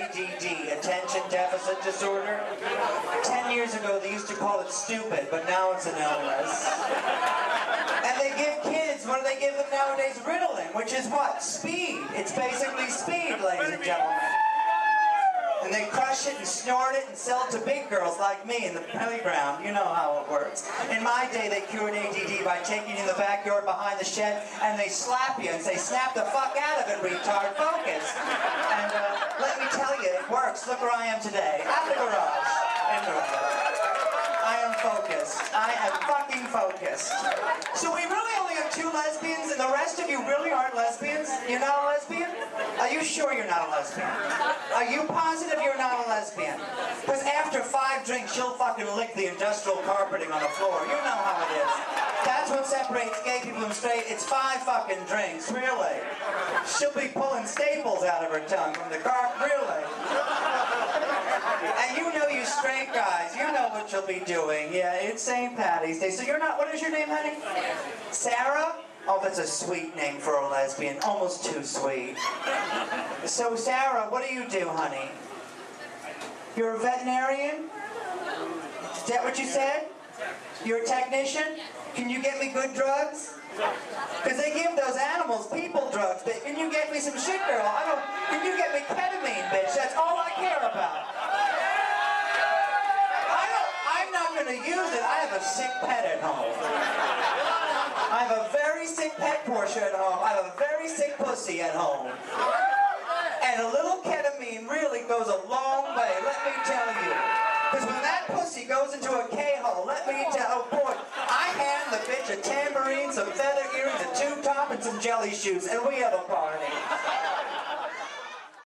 ADD, attention deficit disorder. 10 years ago they used to call it stupid, but now it's an illness. And they give kids, what do they give them nowadays? Ritalin, which is what? Speed. It's basically speed, ladies and gentlemen. And they crush it and snort it and sell it to big girls like me in the playground. You know how it works. In my day, they cured ADD by taking you in the backyard behind the shed and they slap you and say, snap the fuck out of it, retard, focus. And let me tell you, it works. Look where I am today, at the garage. I am focused. I am fucking focused. So we really only have 2 lesbians and the rest of you really aren't lesbians? You're not a lesbian? Are you sure you're not a lesbian? Are you positive you're not a lesbian? Because after 5 drinks, she'll fucking lick the industrial carpeting on the floor. You know how it is. That's what separates gay people from straight. It's 5 fucking drinks, really. She'll be pulling staples out of her tongue from the carpet, really. And you know, you straight guys, you know what you'll be doing. Yeah, it's St. Patty's Day. So you're not, what is your name, honey? Sarah? Oh, that's a sweet name for a lesbian. Almost too sweet. So, Sarah, what do you do, honey? You're a veterinarian? Is that what you said? You're a technician? Can you get me good drugs? Because they give those animals people drugs, but can you get me some shit, girl? Can you get me ketamine, bitch? That's all I care about. I'm not going to use it. I have a sick pet at home. I have a very sick pet Porsche at home. I have a very sick pussy at home. And a little ketamine really goes a long way, let me tell you. Because when that pussy goes into a K-hole, let me tell, oh boy, I hand the bitch a tambourine, some feather earrings, a tube top, and some jelly shoes, and we have a party.